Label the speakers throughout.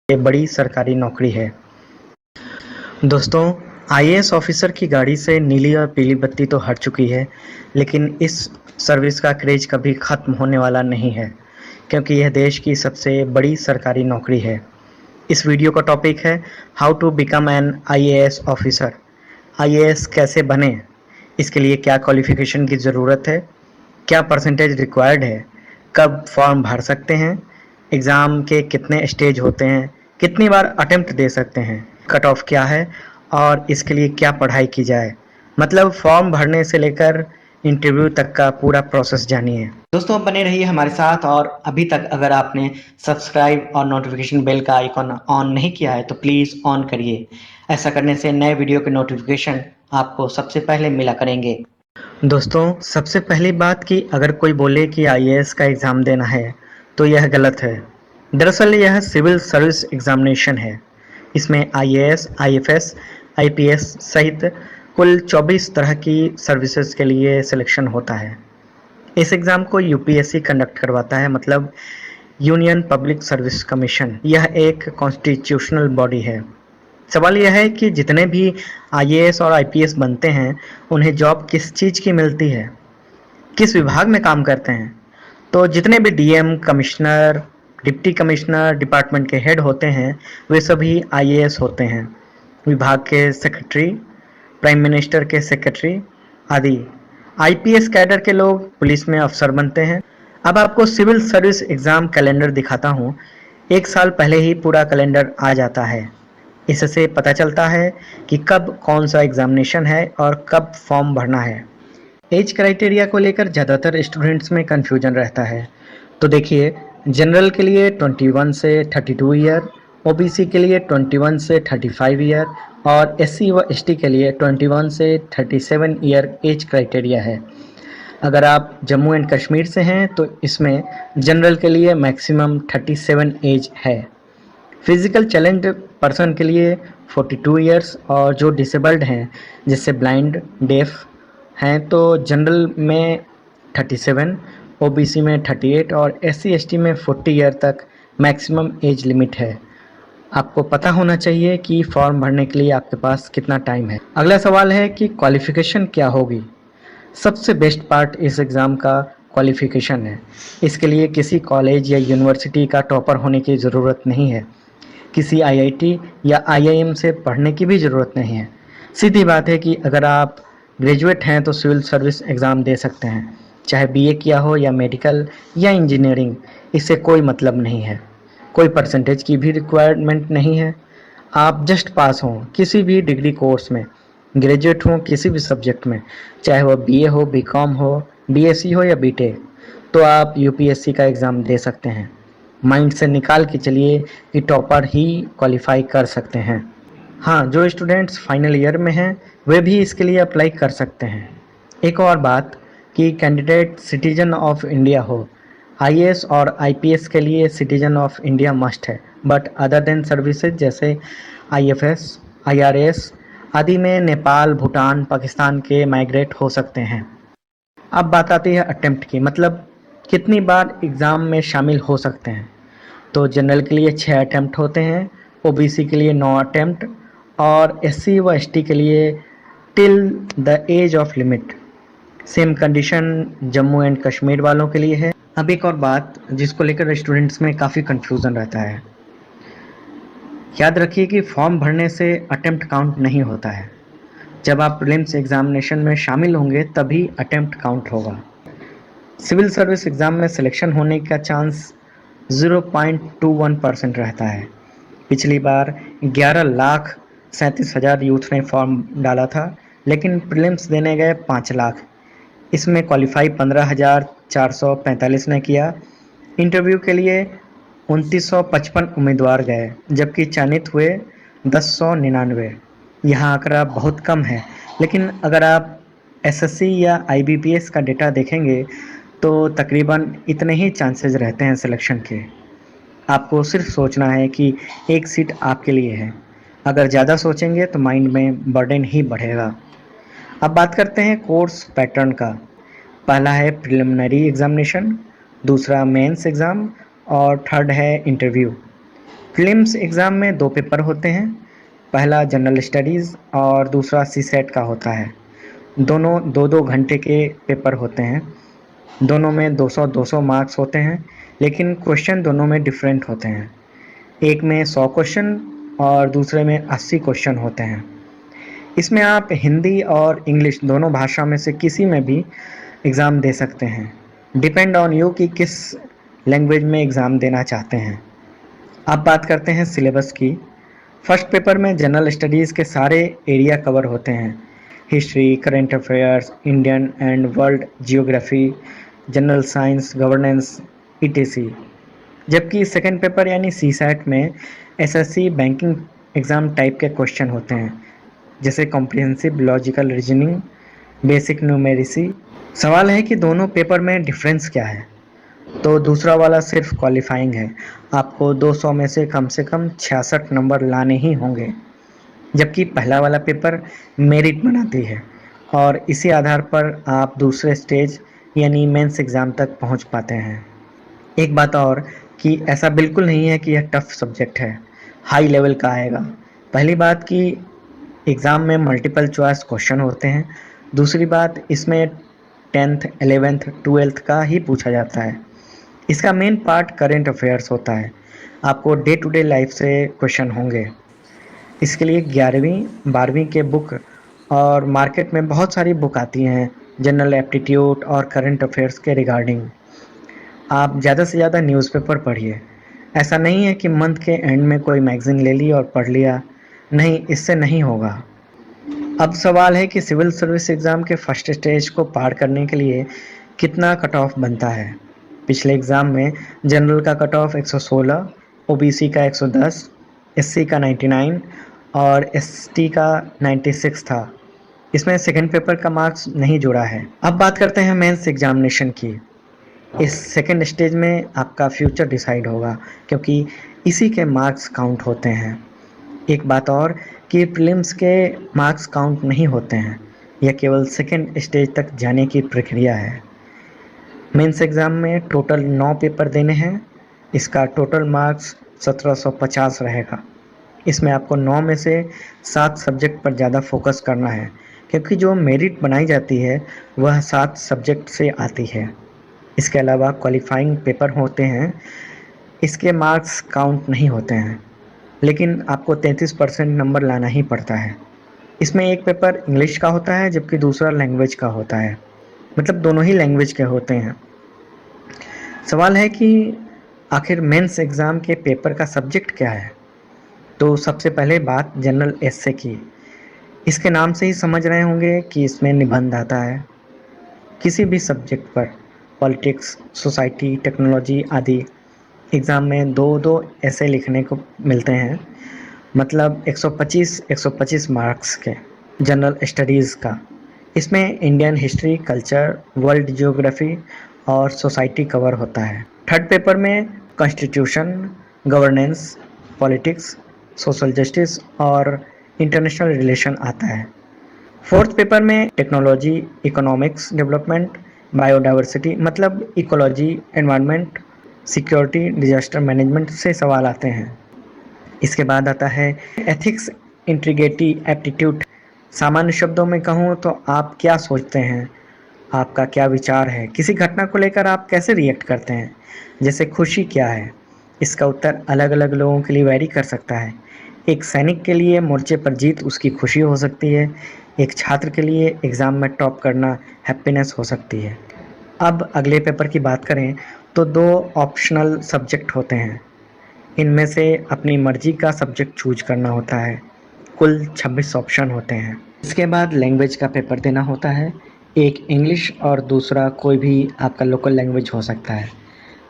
Speaker 1: ये बड़ी सरकारी नौकरी है। दोस्तों, आईएएस ऑफिसर की गाड़ी से नीली और पीली बत्ती तो हट चुकी है, लेकिन इस सर्विस का क्रेज कभी खत्म होने वाला नहीं है, क्योंकि यह देश की सबसे बड़ी सरकारी नौकरी है। इस वीडियो का टॉपिक है how to become an IAS officer. IAS कैसे बने, इसके लिए क्या क्वालिफिकेशन की ज़रूरत है, क्या परसेंटेज रिक्वायर्ड है, कब फॉर्म भर सकते हैं, एग्ज़ाम के कितने स्टेज होते हैं, कितनी बार अटेम्प्ट दे सकते हैं, कट ऑफ क्या है और इसके लिए क्या पढ़ाई की जाए। मतलब फॉर्म भरने से लेकर इंटरव्यू तक का पूरा प्रोसेस जानिए। दोस्तों, बने रहिए हमारे साथ। और अभी तक अगर आपने सब्सक्राइब और नोटिफिकेशन बेल का आइकॉन ऑन नहीं किया है तो प्लीज़ ऑन करिए। ऐसा करने से नए वीडियो के नोटिफिकेशन आपको सबसे पहले मिला करेंगे। दोस्तों, सबसे पहली बात कि अगर कोई बोले कि आईएएस का एग्ज़ाम देना है तो यह गलत है। दरअसल यह सिविल सर्विस एग्जामिनेशन है। इसमें आईएएस, आईएफएस, आईपीएस सहित कुल 24 तरह की सर्विसेज के लिए सिलेक्शन होता है। इस एग्ज़ाम को यूपीएससी कंडक्ट करवाता है, मतलब यूनियन पब्लिक सर्विस कमीशन। यह एक कॉन्स्टिट्यूशनल बॉडी है। सवाल यह है कि जितने भी आईएएस और आईपीएस बनते हैं उन्हें जॉब किस चीज़ की मिलती है, किस विभाग में काम करते हैं। तो जितने भी DM, commissioner, deputy commissioner, department के हेड होते हैं वे सभी आईएएस होते हैं। विभाग के सेक्रेटरी, प्राइम मिनिस्टर के सेक्रेटरी आदि। आईपीएस कैडर के लोग पुलिस में अफसर बनते हैं। अब आपको सिविल सर्विस एग्ज़ाम कैलेंडर दिखाता हूँ। एक साल पहले ही पूरा कैलेंडर आ जाता है। इससे पता चलता है कि कब कौन सा एग्जामिनेशन है और कब फॉर्म भरना है। एज क्राइटेरिया को लेकर ज़्यादातर स्टूडेंट्स में कन्फ्यूजन रहता है। तो देखिए, जनरल के लिए 21 से 32 ईयर, ओबीसी के लिए 21 से 35 ईयर और एससी व एसटी के लिए 21 से 37 ईयर एज क्राइटेरिया है। अगर आप जम्मू एंड कश्मीर से हैं तो इसमें जनरल के लिए मैक्सिमम 37 एज है। फिजिकल चैलेंज पर्सन के लिए 42 इयर्स और जो डिसेबल्ड हैं, जैसे ब्लाइंड, डेफ हैं, तो जनरल में 37, ओबीसी में 38 और एससी एसटी में 40 ईयर तक मैक्सिमम एज लिमिट है। आपको पता होना चाहिए कि फॉर्म भरने के लिए आपके पास कितना टाइम है। अगला सवाल है कि क्वालिफ़िकेशन क्या होगी। सबसे बेस्ट पार्ट इस एग्ज़ाम का क्वालिफ़िकेशन है। इसके लिए किसी कॉलेज या यूनिवर्सिटी का टॉपर होने की ज़रूरत नहीं है। किसी आईआईटी या आईआईएम से पढ़ने की भी ज़रूरत नहीं है। सीधी बात है कि अगर आप ग्रेजुएट हैं तो सिविल सर्विस एग्ज़ाम दे सकते हैं, चाहे बीए किया हो या मेडिकल या इंजीनियरिंग, इससे कोई मतलब नहीं है। कोई परसेंटेज की भी रिक्वायरमेंट नहीं है। आप जस्ट पास हों किसी भी डिग्री कोर्स में, ग्रेजुएट हों किसी भी सब्जेक्ट में, चाहे वह बीए हो, बीकॉम हो, बीएससी हो या बीटेक, तो आप यूपीएससी का एग्ज़ाम दे सकते हैं। माइंड से निकाल के चलिए कि टॉपर ही क्वालिफाई कर सकते हैं। हाँ, जो स्टूडेंट्स फाइनल ईयर में हैं वे भी इसके लिए अप्लाई कर सकते हैं। एक और बात कि कैंडिडेट सिटीजन ऑफ इंडिया हो। आईएएस और आईपीएस के लिए सिटीजन ऑफ इंडिया मस्ट है, बट अदर देन सर्विसेज जैसे आईएफएस, आईआरएस आदि में नेपाल, भूटान, पाकिस्तान के माइग्रेट हो सकते हैं। अब बात आती है अटेम्प्ट की, मतलब कितनी बार एग्ज़ाम में शामिल हो सकते हैं। तो जनरल के लिए 6 अटैम्प्ट होते हैं, ओबीसी के लिए 9 अटैम्प्ट और एससी व एसटी के लिए till the age of limit. Same condition Jammu and Kashmir वालों के लिए है। अब एक और बात जिसको लेकर स्टूडेंट्स में काफ़ी कन्फ्यूज़न रहता है। याद रखिए कि फॉर्म भरने से अटैम्प्ट काउंट नहीं होता है। जब आप प्रीलिम्स एग्जामिनेशन में शामिल होंगे तभी अटैम्प्ट काउंट होगा। सिविल सर्विस एग्ज़ाम में सिलेक्शन होने का चांस 0.21% रहता है। पिछली बार 11,37,000 यूथ ने फॉर्म डाला था, लेकिन प्रीलिम्स देने गए 5 लाख। इसमें क्वालिफाई 15,445 ने किया। इंटरव्यू के लिए 2,955 उम्मीदवार गए, जबकि चयनित हुए 10,199। यहाँ आंकड़ा बहुत कम है, लेकिन अगर आप एसएससी या आईबीपीएस का डेटा देखेंगे तो तकरीबन इतने ही चांसेस रहते हैं सिलेक्शन के। आपको सिर्फ सोचना है कि एक सीट आपके लिए है। अगर ज़्यादा सोचेंगे तो माइंड में बर्डन ही बढ़ेगा। अब बात करते हैं कोर्स पैटर्न का। पहला है प्रिलिमिनरी एग्जामिनेशन, दूसरा मेंस एग्ज़ाम और थर्ड है इंटरव्यू। प्रीलिम्स एग्ज़ाम में 2 पेपर होते हैं। पहला जनरल स्टडीज़ और दूसरा सीसेट का होता है। दोनों 2-2 घंटे के पेपर होते हैं। दोनों में 200-200 मार्क्स होते हैं, लेकिन क्वेश्चन दोनों में डिफरेंट होते हैं। एक में 100 क्वेश्चन और दूसरे में 80 क्वेश्चन होते हैं। इसमें आप हिंदी और इंग्लिश दोनों भाषा में से किसी में भी एग्ज़ाम दे सकते हैं। डिपेंड ऑन यू कि किस लैंग्वेज में एग्ज़ाम देना चाहते हैं। अब बात करते हैं सिलेबस की। फर्स्ट पेपर में जनरल स्टडीज़ के सारे एरिया कवर होते हैं। History, current affairs, Indian and world geography, general science, governance, etc. जबकि सेकंड पेपर यानी सीसैट में एसएससी बैंकिंग एग्ज़ाम टाइप के क्वेश्चन होते हैं, जैसे comprehensive logical reasoning, basic numeracy. सवाल है कि दोनों पेपर में डिफरेंस क्या है? तो दूसरा वाला सिर्फ क्वालिफाइंग है। आपको 200 में से कम 66 नंबर लाने ही होंगे, जबकि पहला वाला पेपर मेरिट बनाती है और इसी आधार पर आप दूसरे स्टेज यानी मेंस एग्ज़ाम तक पहुंच पाते हैं। एक बात और कि ऐसा बिल्कुल नहीं है कि यह टफ सब्जेक्ट है, हाई लेवल का आएगा। पहली बात कि एग्ज़ाम में मल्टीपल चॉइस क्वेश्चन होते हैं। दूसरी बात, इसमें 10th 11th 12th का ही पूछा जाता है। इसका मेन पार्ट करंट अफेयर्स होता है। आपको डे टू डे लाइफ से क्वेश्चन होंगे। इसके लिए 11वीं 12वीं के बुक और मार्केट में बहुत सारी बुक आती हैं जनरल एप्टीट्यूड और करंट अफेयर्स के रिगार्डिंग। आप ज़्यादा से ज़्यादा न्यूज़पेपर पढ़िए। ऐसा नहीं है कि मंथ के एंड में कोई मैगज़ीन ले ली और पढ़ लिया। नहीं, इससे नहीं होगा। अब सवाल है कि सिविल सर्विस एग्ज़ाम के फर्स्ट स्टेज को पार करने के लिए कितना कट ऑफ बनता है। पिछले एग्ज़ाम में जनरल का कट ऑफ 116, ओबीसी का 110, एससी का 99 और एसटी का 96 था। इसमें सेकंड पेपर का मार्क्स नहीं जुड़ा है। अब बात करते हैं मेंस एग्जामिनेशन की। इस सेकंड स्टेज में आपका फ्यूचर डिसाइड होगा, क्योंकि इसी के मार्क्स काउंट होते हैं। एक बात और कि प्रीलिम्स के मार्क्स काउंट नहीं होते हैं, यह केवल सेकंड स्टेज तक जाने की प्रक्रिया है। मेंस एग्ज़ाम में टोटल 9 पेपर देने हैं। इसका टोटल मार्क्स 1750 रहेगा। इसमें आपको 9 में से 7 सब्जेक्ट पर ज़्यादा फोकस करना है, क्योंकि जो मेरिट बनाई जाती है वह 7 सब्जेक्ट से आती है। इसके अलावा क्वालिफाइंग पेपर होते हैं, इसके मार्क्स काउंट नहीं होते हैं, लेकिन आपको 33% नंबर लाना ही पड़ता है। इसमें एक पेपर इंग्लिश का होता है, जबकि दूसरा लैंग्वेज का होता है। मतलब दोनों ही लैंग्वेज के होते हैं। सवाल है कि आखिर मेंस एग्ज़ाम के पेपर का सब्जेक्ट क्या है? तो सबसे पहले बात जनरल एस्से की। इसके नाम से ही समझ रहे होंगे कि इसमें निबंध आता है। किसी भी सब्जेक्ट पर, पॉलिटिक्स, सोसाइटी, टेक्नोलॉजी आदि, एग्ज़ाम में 2-2 ऐसे लिखने को मिलते हैं। मतलब 125 मार्क्स के। जनरल स्टडीज़ का, इसमें Indian history, culture, world geography और सोसाइटी कवर होता है। थर्ड पेपर में constitution, governance, politics, social justice और इंटरनेशनल रिलेशन आता है। फोर्थ पेपर में टेक्नोलॉजी, इकोनॉमिक्स डेवलपमेंट, बायोडाइवर्सिटी मतलब ecology, environment, security, disaster management से सवाल आते हैं। इसके बाद आता है एथिक्स, इंटीग्रिटी, एप्टीट्यूड। सामान्य शब्दों में कहूँ तो आप क्या सोचते हैं, आपका क्या विचार है, किसी घटना को लेकर आप कैसे रिएक्ट करते हैं। जैसे खुशी क्या है, इसका उत्तर अलग अलग लोगों के लिए वैरी कर सकता है। एक सैनिक के लिए मोर्चे पर जीत उसकी खुशी हो सकती है, एक छात्र के लिए एग्ज़ाम में टॉप करना हैप्पीनेस हो सकती है। अब अगले पेपर की बात करें तो 2 ऑप्शनल सब्जेक्ट होते हैं। इनमें से अपनी मर्जी का सब्जेक्ट चूज करना होता है। कुल 26 ऑप्शन होते हैं। इसके बाद लैंग्वेज का पेपर देना होता है। एक इंग्लिश और दूसरा कोई भी आपका लोकल लैंग्वेज हो सकता है,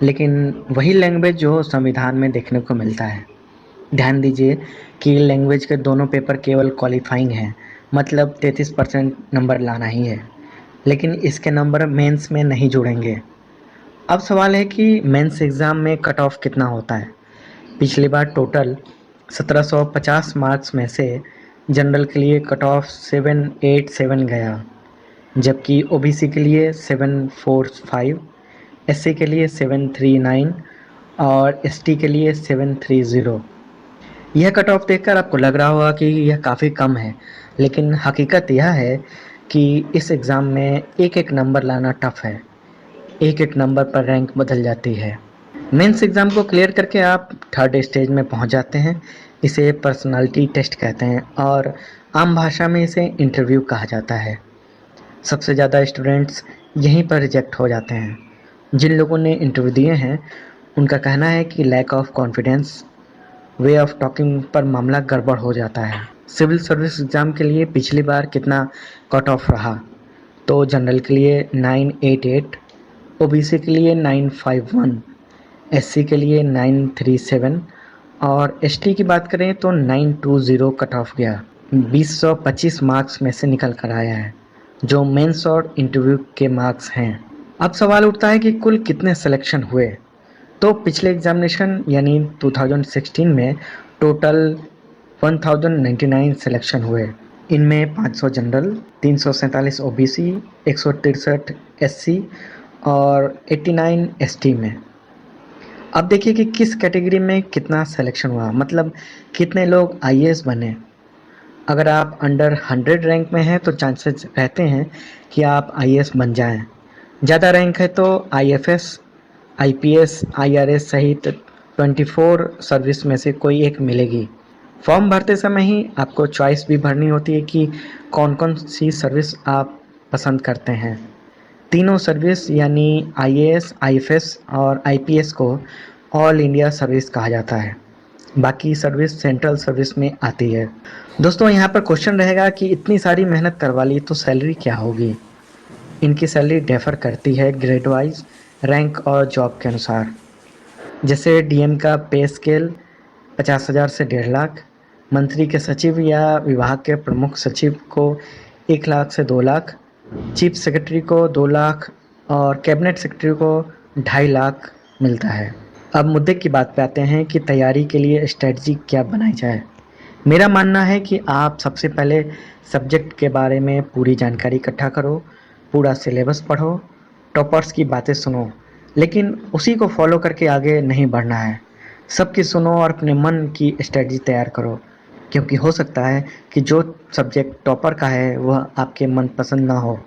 Speaker 1: लेकिन वही लैंग्वेज जो संविधान में देखने को मिलता है। ध्यान दीजिए कि लैंग्वेज के दोनों पेपर केवल क्वालिफाइंग हैं, मतलब 33% नंबर लाना ही है, लेकिन इसके नंबर मेंस में नहीं जुड़ेंगे। अब सवाल है कि मेंस एग्ज़ाम में कट ऑफ कितना होता है। पिछली बार टोटल 1750 मार्क्स में से जनरल के लिए कट ऑफ 787 गया, जबकि ओबीसी के लिए 745, एससी के लिए 739 और एसटी के लिए 730। यह कट ऑफ देखकर आपको लग रहा होगा कि यह काफ़ी कम है, लेकिन हकीकत यह है कि इस एग्ज़ाम में एक-एक नंबर लाना टफ है। एक-एक नंबर पर रैंक बदल जाती है। मेंस एग्ज़ाम को क्लियर करके आप थर्ड स्टेज में पहुंच जाते हैं। इसे पर्सनालिटी टेस्ट कहते हैं और आम भाषा में इसे इंटरव्यू कहा जाता है। सबसे ज़्यादा स्टूडेंट्स यहीं पर रिजेक्ट हो जाते हैं। जिन लोगों ने इंटरव्यू दिए हैं, उनका कहना है कि lack of confidence, way of talking पर मामला गड़बड़ हो जाता है। सिविल सर्विस एग्ज़ाम के लिए पिछली बार कितना कट ऑफ रहा? तो जनरल के लिए 988, ओबीसी के लिए 951, एससी के लिए 937 और एसटी की बात करें तो 920 कट ऑफ गया। 2025 मार्क्स में से निकल कर आया है, जो मेंस और इंटरव्यू के मार्क्स हैं। अब सवाल उठता है कि कुल कितने सिलेक्शन हुए? तो पिछले एग्जामिनेशन यानी 2016 में टोटल 1099 सिलेक्शन हुए। इनमें 500 जनरल, 347 ओबीसी, 163 एससी और 89 एसटी में। अब देखिए कि किस कैटेगरी में कितना सिलेक्शन हुआ, मतलब कितने लोग आईएएस बने। अगर आप अंडर 100 रैंक में हैं तो चांसेस रहते हैं कि आप आईएएस बन जाएं। ज़्यादा रैंक है तो आईएफएस, आईपीएस, आईआरएस सहित 24 सर्विस में से कोई एक मिलेगी। फॉर्म भरते समय ही आपको चॉइस भी भरनी होती है कि कौन कौन सी सर्विस आप पसंद करते हैं। तीनों सर्विस यानी आईएएस, आईएफएस और आईपीएस को ऑल इंडिया सर्विस कहा जाता है। बाकी सर्विस सेंट्रल सर्विस में आती है। दोस्तों, यहाँ पर क्वेश्चन रहेगा कि इतनी सारी मेहनत करवा ली तो सैलरी क्या होगी? इनकी सैलरी डिफर करती है ग्रेड वाइज, रैंक और जॉब के अनुसार। जैसे डीएम का पे स्केल 50,000 से 1.5 लाख, मंत्री के सचिव या विभाग के प्रमुख सचिव को 1 लाख से 2 लाख, चीफ सेक्रेटरी को 2 लाख और कैबिनेट सेक्रेटरी को 2.5 लाख मिलता है। अब मुद्दे की बात पे आते हैं कि तैयारी के लिए स्ट्रेटजी क्या बनाई जाए। मेरा मानना है कि आप सबसे पहले सब्जेक्ट के बारे में पूरी जानकारी इकट्ठा करो, पूरा सिलेबस पढ़ो, टॉपर्स की बातें सुनो, लेकिन उसी को फॉलो करके आगे नहीं बढ़ना है। सबकी सुनो और अपने मन की स्ट्रेटजी तैयार करो, क्योंकि हो सकता है कि जो सब्जेक्ट टॉपर का है वह आपके मनपसंद ना हो।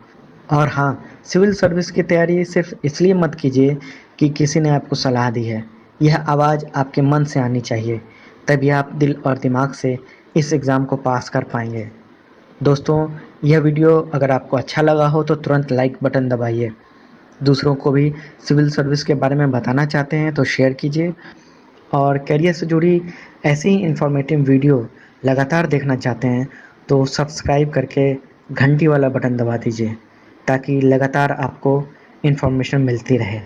Speaker 1: और हाँ, सिविल सर्विस की तैयारी सिर्फ इसलिए मत कीजिए कि किसी ने आपको सलाह दी है। यह आवाज़ आपके मन से आनी चाहिए, तभी आप दिल और दिमाग से इस एग्ज़ाम को पास कर पाएंगे। दोस्तों, यह वीडियो अगर आपको अच्छा लगा हो तो तुरंत लाइक बटन दबाइए। दूसरों को भी सिविल सर्विस के बारे में बताना चाहते हैं तो शेयर कीजिए, और करियर से जुड़ी ऐसी ही इन्फॉर्मेटिव वीडियो लगातार देखना चाहते हैं तो सब्सक्राइब करके घंटी वाला बटन दबा दीजिए, ताकि लगातार आपको इन्फॉर्मेशन मिलती रहे।